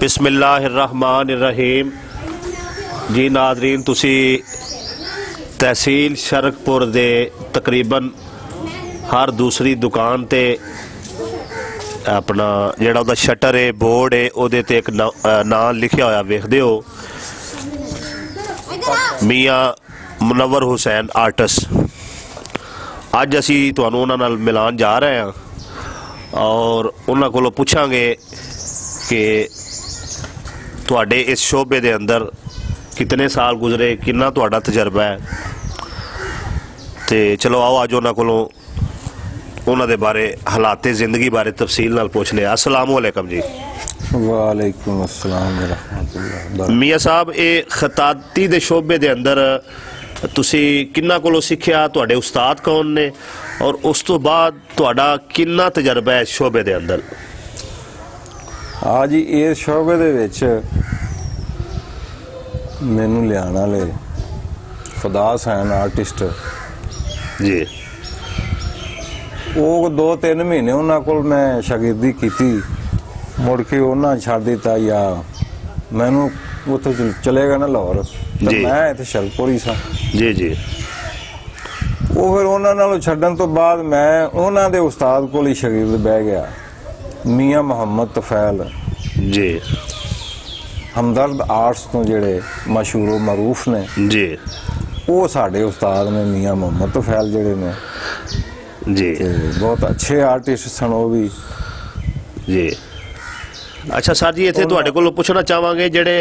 बिस्मिल्लाहिर्रहमानिर्रहीम जी नाज़रीन, तुसी तहसील शरकपुर दे तकरीबन हर दूसरी दुकान ते अपना जेड़ा उहदा शटर है बोर्ड है उहदे ते एक नाम लिखिया होया वेखदे हो, मियाँ मुनव्वर हुसैन आर्टिस्ट। अज असी तुहानू उन्हां नाल मिलान जा रहे हैं और उन्हां कोलों पुछांगे कि तुहाडे इस शोबे दे अंदर कितने साल गुजरे, कितना तुहाडा तजर्बा है। तो चलो आओ अज उन्हां कोलों उन्हां दे बारे हालात जिंदगी बारे तफसील नाल पुछने। अस्सलाम वालेकुम जी। वालेकुम अस्सलाम व रहमतुल्लाह। मियाँ साहब, ये खताती दे शोबे दे अंदर तुसी किन्ना कोलों सीखिया, तुहाडे उस्ताद कौन ने और उस तो बाद तुहाडा किन्ना तजर्बा है इस शोबे दे अंदर? हाँ जी, इस शोबे दे विच मैनू लियाण वाले खुदा हुसैन आर्टिस्ट जी, वो 2-3 महीने उन्हां कोल मैं शागिर्दी कीती, मुड़ के उन्हां छड्ड दिता या मैनू उत्थे चलेगा ना लाहौर, तो मैं इत्थे शरकपुर ही सा जी जी। वो फिर उन्हां नालों छड्डण तो बाद मैं उन्हां दे उस्ताद कोल ही शागिर्द बह गया, मियाँ मुहम्मद तफैल जी, हमदर्द आर्ट्स तो जेड़े मशहूर मरूफ ने जी, वो साढ़े उस्ताद ने मियाँ मुहम्मद तफैल जेड़े ने जी, बहुत अच्छे आर्टिस्ट सन वो भी जी। अच्छा सर जी, इत्थे तुहाडे कोलों पुछना चाहांगे जेड़े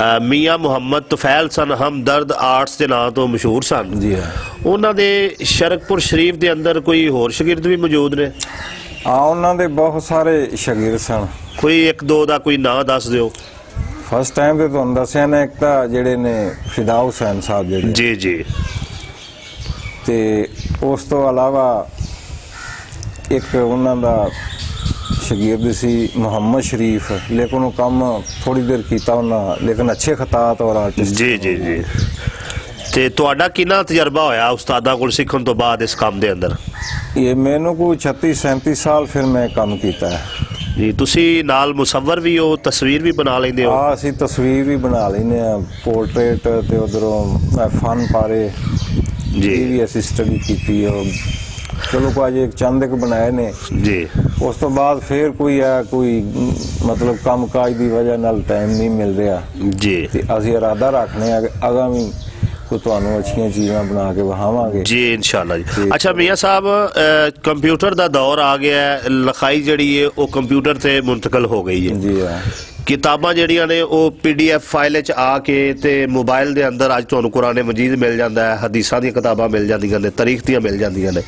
मियाँ मुहम्मद तफैल सन हमदर्द आर्ट्स के नाम तो मशहूर सन जी, हाँ उन्हां दे शरकपुर शरीफ के अंदर कोई होर शागिर्द भी मौजूद ने? हाँ, उन्हां दे बहुत सारे शागिर्द सन, कोई 1-2 दा कोई नाम दस दिओ। फर्स्ट टाइम ते तुहानू दस्सिया ने, एक तां जेड़े ने फिदा हुसैन साहब जेड़े जी जी, ते उस तो अलावा एक उन्हां दा शागिर्द सी मोहम्मद शरीफ, लेकिन वो कम थोड़ी देर कीता उन्हां, लेकिन अच्छे खतात और आर्टिस्ट जी जी जी। ते तुहाडा कितना तजर्बा होया उस्तादा कोल सीखण तो बाद इस काम दे अंदर? ये मैनू कोई 36-37 साल फिर मैं काम कीता है जी। तुसी नाल मुसव्वर भी हो, तस्वीर भी बना लेंदे हो? हाँ, असी तस्वीर भी बना लेने, पोर्ट्रेट ते उधरों फन पारे जी भी असी स्टडी की और चलो कोई एक चंद एक बनाए ने जी। उस तो बाद फिर कोई है कोई मतलब काम काज की वजह नाल टाइम नहीं मिल रहा जी, ते असी इरादा रखने आगामी को तुहानू अच्छी चीज़ां बना के वहावांगे जी इंशाल्लाह जी। अच्छा मियाँ साहब, कंप्यूटर का दौर आ गया है, लिखाई जड़ी है वो कंप्यूटर से मुंतकल हो गई है जी। हाँ, किताबां जड़ियां ने वो PDF फाइल च आके ते मोबाइल दे अंदर अज तुहानू कुरान मजीद मिल जाता है, हदीसां दी किताबां मिल जांदियां ने, तारीख दियां मिल जांदियां ने,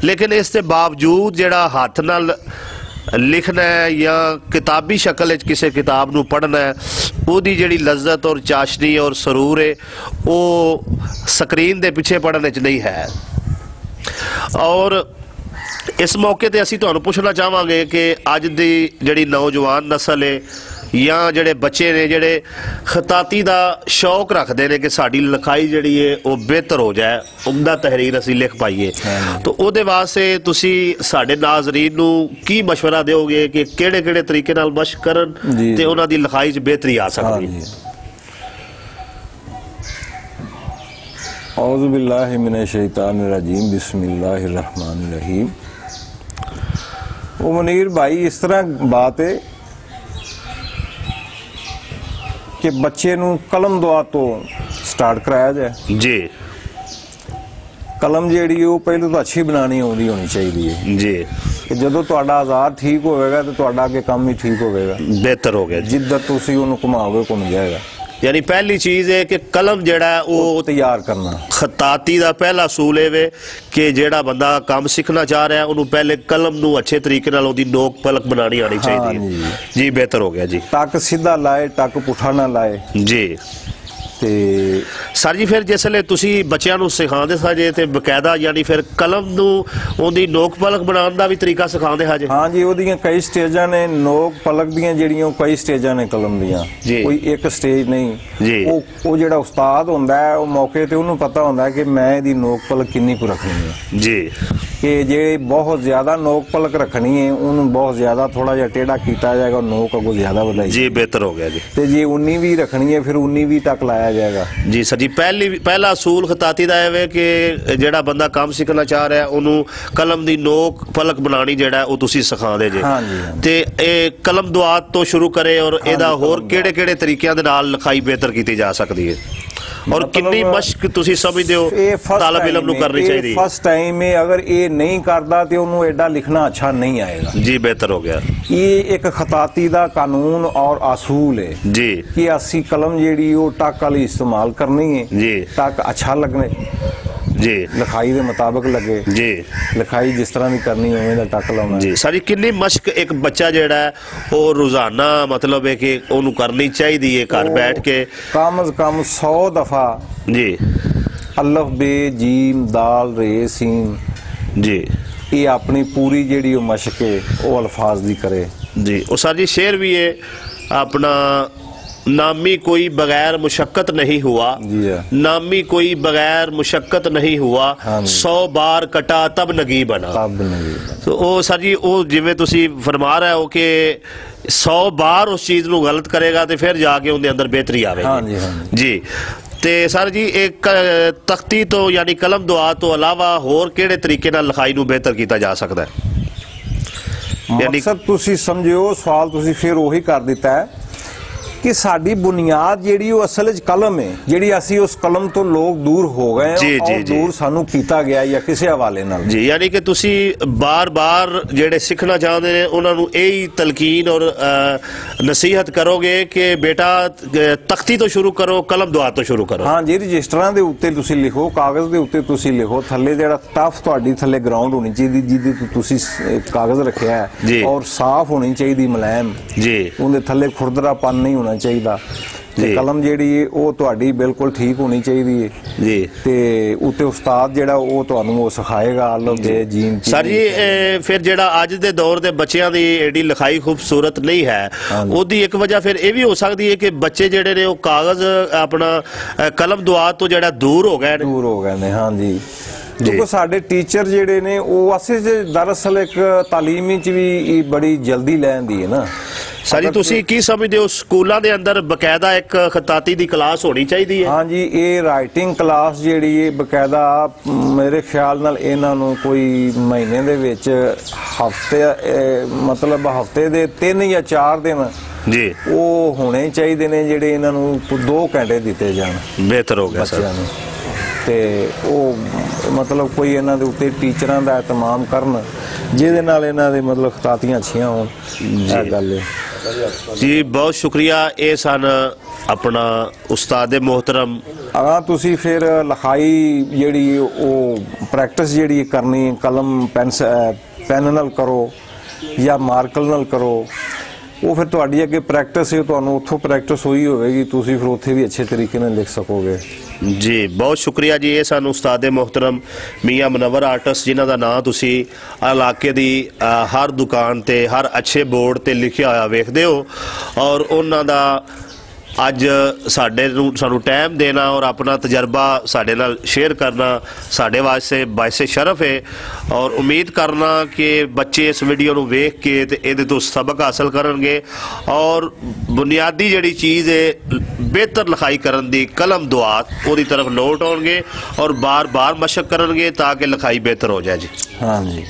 लेकिन इस दे बावजूद जेड़ा हथ नाल लिखना है या किताबी शक्ल किसी किताब नू पढ़ना है, उसकी जिहड़ी लज्जत और चाशनी और सरूर है वो स्क्रीन दे पिछे पढ़ने च नहीं है। और इस मौके ते असीं तुहानू पुछना चाहांगे कि अज दी जिहड़ी नौजवान नस्ल है या जिहड़े बच्चे ने जिहड़े खताती दा शौक रखते हैं कि साडी लिखाई जिहड़ी है वो बेहतर हो जाए, उम्दा तहरीर असीं लिख पाइए, तो उहदे वास्ते तुसी साडे नाज़रीन नू की मशवरा दोगे कि किहड़े किहड़े तरीके नाल मशक करन ते उन्हां दी लिखाई च बेहतरी आ सकदी है? औज़ु बिल्लाहि मिनश शैतानिर रजीम, बिस्मिल्लाहिर रहमानिर रहीम। वो मुनीर भाई, इस तरह बात है कि बच्चे नू कलम दुआ तो स्टार्ट कराया जाए जी। कलम जी वो पहले तो अच्छी बनानी आउंदी होनी चाहिए जी, कि जदों तुहाडा आज़ाद ठीक होगा तो तुहाडा अगे काम ही ठीक होगा, बेहतर हो गया, जिद्दत तुसीं उहनूं घुमाओगे घुम जाएगा। यानी पहली चीज़ है कि कलम जेड़ा वो तैयार करना, खताती का पहला असूल है कि जेड़ा बंदा काम सीखना चाह रहा है उन्होंने पहले कलम नू अच्छे तरीके नाल ओदी नोक पलक बनानी आनी चाहिए। जी बेहतर हो गया जी। टक सीधा लाए, टक पुठा ना लाए जी। ਤੇ ਸਰ ਜੀ ਫਿਰ ਜਿਸਲੇ ਤੁਸੀਂ ਬੱਚਿਆਂ ਨੂੰ ਸਿਖਾਉਂਦੇ ਸਾਜੇ ਤੇ ਬਕਾਇਦਾ ਯਾਨੀ ਫਿਰ ਕਲਮ ਨੂੰ ਉਹਦੀ ਨੋਕ ਪਲਕ ਬਣਾਉਣ ਦਾ ਵੀ ਤਰੀਕਾ ਸਿਖਾਉਂਦੇ ਹਾਜੇ? ਹਾਂ ਜੀ, ਉਹਦੀਆਂ ਕਈ ਸਟੇਜਾਂ ਨੇ, ਨੋਕ ਪਲਕ ਦੀਆਂ ਜਿਹੜੀਆਂ ਉਹ ਕਈ ਸਟੇਜਾਂ ਨੇ ਕਲਮ ਦੀਆਂ, ਕੋਈ ਇੱਕ ਸਟੇਜ ਨਹੀਂ ਜੀ। ਉਹ ਜਿਹੜਾ ਉਸਤਾਦ ਹੁੰਦਾ ਹੈ ਉਹ ਮੌਕੇ ਤੇ ਉਹਨੂੰ ਪਤਾ ਹੁੰਦਾ ਹੈ ਕਿ ਮੈਂ ਇਹਦੀ ਨੋਕ ਪਲਕ ਕਿੰਨੀ ਕੁ ਰੱਖਣੀ ਹੈ ਜੀ, ਕਿ ਜੇ ਬਹੁਤ ਜ਼ਿਆਦਾ ਨੋਕ ਪਲਕ ਰੱਖਣੀ ਹੈ ਉਹਨੂੰ ਬਹੁਤ ਜ਼ਿਆਦਾ ਥੋੜਾ ਜਿਹਾ ਟੇਢਾ ਕੀਤਾ ਜਾਏਗਾ, ਨੋਕ ਅੱਗੋਂ ਜ਼ਿਆਦਾ ਵਧਾਈ ਜੀ, ਬਿਹਤਰ ਹੋ ਗਿਆ ਜੀ। ਤੇ ਜੇ 19 ਵੀ ਰੱਖਣੀ ਹੈ ਫਿਰ 19 ਵੀ ਤੱਕ ਲਾਇਆ ਜਾਏਗਾ ਜੀ। ਸਰ ਜੀ ਪਹਿਲਾ ਅਸੂਲ ਖਤਾਤੀ ਦਾ ਹੈ ਕਿ ਜਿਹੜਾ ਬੰਦਾ ਕੰਮ ਸਿੱਖਣਾ ਚਾਹ ਰਿਹਾ ਉਹਨੂੰ ਕਲਮ ਦੀ ਨੋਕ ਪਲਕ ਬਣਾਣੀ ਜਿਹੜਾ ਉਹ ਤੁਸੀਂ ਸਿਖਾਉਂਦੇ ਜੇ, ਤੇ ਇਹ ਕਲਮ ਦੁਆਤ ਤੋਂ ਸ਼ੁਰੂ ਕਰੇ ਔਰ ਇਹਦਾ ਹੋਰ ਕਿਹੜੇ ਕਿਹੜੇ ਤਰੀਕਿਆਂ ਦੇ ਨਾਲ ਲਿਖਾਈ ਬਿਹਤਰ ਕੀਤੀ ਜਾ ਸਕਦੀ ਹੈ ਔਰ ਕਿੰਨੀ ਮਸ਼ਕ ਤੁਸੀਂ ਸਮਝਦੇ ਹੋ ਤਾਲਬ ਇਲਮ ਨੂੰ ਕਰਨੀ ਚਾਹੀਦੀ? ਫਸਟ ਟਾਈਮ ਹੈ, ਅਗਰ ਇਹ ਨਹੀਂ ਕਰਦਾ ਤੇ ਉਹਨੂੰ ਐਡਾ ਲਿਖਣਾ ਅੱਛਾ ਨਹੀਂ ਆਏਗਾ ਜੀ। ਬਿਹਤਰ ਹੋ ਗਿਆ। ਇਹ ਇੱਕ ਖਤਾਤੀ ਦਾ ਕਾਨੂੰਨ ਔਰ ਅਸੂਲ ਹੈ ਜੀ ਕਿ ਅਸੀਂ ਕਲਮ ਜਿਹੜੀ ਉਹ ਟੱਕ ਵਾਲੀ ਇਸਤੇਮਾਲ ਕਰਨੀ ਹੈ ਜੀ, ਟੱਕ ਅੱਛਾ ਲੱਗਣੇ ਜੀ, ਲਿਖਾਈ ਦੇ ਮੁਤਾਬਕ ਲੱਗੇ ਜੀ, ਲਿਖਾਈ ਜਿਸ ਤਰ੍ਹਾਂ ਦੀ ਕਰਨੀ ਉਵੇਂ ਦਾ ਟੱਕ ਲਾਉਣਾ ਜੀ। ਸਾਰੀ ਕਿੰਨੀ ਮਸ਼ਕ ਇੱਕ ਬੱਚਾ ਜਿਹੜਾ ਉਹ ਰੋਜ਼ਾਨਾ ਮਤਲਬ ਹੈ ਕਿ ਉਹਨੂੰ ਕਰਨੀ ਚਾਹੀਦੀ ਹੈ ਘਰ ਬੈਠ ਕੇ? ਕਮ ਸੇ ਕਮ 100 ਦਫਾ ਜੀ ਅਲਫ ਬੇ ਜੀਮ ਦਾਲ ਰੇ ਸੀਨ ਜੀ, ਇਹ ਆਪਣੀ ਪੂਰੀ ਜਿਹੜੀ ਉਹ ਮਸ਼ਕ ਹੈ ਉਹ ਅਲਫਾਜ਼ ਦੀ ਕਰੇ ਜੀ। ਉਹ ਸਰ ਜੀ ਸ਼ੇਰ ਵੀ ਹੈ ਆਪਣਾ, नामी कोई बगैर मुशक्कत नहीं हुआ, नामी कोई बगैर मुशक्कत नहीं हुआ, 100 बार कटा तब नगी बना। तो वो सर जी वो जिवें तुसी फरमा रहे हो कि 100 बार उस चीज़ नूं गलत करेगा तो फिर जाके उनके अंदर बेहतरी आवेगी जी। ते सर जी एक तख्ती तो यानी कलम दुआ तो अलावा होर किहड़े तरीके नाल लिखाई नूं बेहतर कीता जा सकदा है? मकसद तुसी समझियो, सवाल तुसी फिर वही कर दिता है कि साडी बुनियाद जेड़ी वो असल च कलम है, जेड़ी असी उस कलम तो लोग दूर हो गए और दूर सानू कीता गया या किसी हवाले नाल जी। यानी कि तुसी बार बार जेड़े सीखना चाहते हैं उन्हां नू यही तलकीन और नसीहत करोगे कि बेटा तख्ती तो शुरू करो, कलम दुआ तो शुरू करो? हाँ जी, रजिस्टरां दे उत्ते तुसी लिखो, कागज़ दे उत्ते तुसी लिखो, थल्ले जेड़ा टफ तुहाडी थल्ले ग्राउंड होनी चाहिए जिहदे ते तुसी कागज़ रखिया है और साफ होनी चाहिए, मुलायम जी, उहदे थल्ले खुरदरापन नहीं होना चाहिए। कलम जेड़ी है वो तुहाडी बिल्कुल ठीक होनी चाहिए जी, ते उत्ते उस्ताद जेड़ा वो तुहानू वो सिखाएगा अल्फ बे जीम। सर जी फिर जेड़ा अज दे दौर दे बच्चियां दी एडी लिखाई खूबसूरत नहीं है, ओदी एक वजह फिर ये भी हो सकती है कि बच्चे जेड़े ने वो कागज अपना कलम दुआ तो जेड़ा दूर हो गए ने। हाँ जी, क्योंकि साडे टीचर जेड़े ने वो असल दरअसल एक तालीम च भी बड़ी जल्दी लैंदी है ना। सर जी तुसी की समझदे हो स्कूलों के अंदर बकायदा एक खताती दी क्लास होनी चाहिए? हाँ जी, ये राइटिंग क्लास जेड़ी है बकायदा मेरे ख्याल नाल इन्हां नूं कोई महीने दे विच हफ्ते मतलब हफ्ते दे 3 या 4 दिन जी वो होने चाहिए ने जेड़े इन्हां नूं 2 घंटे दिते जाण। बेहतर हो गया सर। ते वो मतलब कोई इन्हां दे उत्ते टीचरां दा एहतमाम करन जिहदे नाल इन्हां दे मतलब खतातियां अच्छियां होण। इह गल है जी। बहुत शुक्रिया। ये सन अपना उस्ताद मोहतरम। अगर तुसी फिर लिखाई जेड़ी वो प्रैक्टिस जेड़ी करनी कलम पेन नाल करो या मार्कर नाल करो, वो फिर तुहाडी अगे प्रैक्टिस है, तुहानू उत्थों प्रैक्टिस हुई होगी, तुसी फिर उत्थे भी अच्छे तरीके नाल लिख सकोगे जी। बहुत शुक्रिया जी। ये सन उस्ताद मोहतरम मियाँ मुनव्वर आर्टिस्ट, जिन्हां दा नाम तुसी इलाके दी हर दुकान ते हर अच्छे बोर्ड ते लिखिया होया वेखदे हो, और उन्हां दा अज सानू टाइम देना और अपना तजर्बा साडे नाल शेयर करना साडे वास्ते बाइसे शरफ है, और उम्मीद करना कि बच्चे इस वीडियो नू वेख के ते इहदे तो सबक हासिल करनगे और बुनियादी जिहड़ी चीज़ है बेहतर लिखाई करन दी कलम दुआ उहदी तरफ लौट आउणगे और बार बार मशक करनगे ताकि लिखाई बेहतर हो जाए जी। हाँ जी।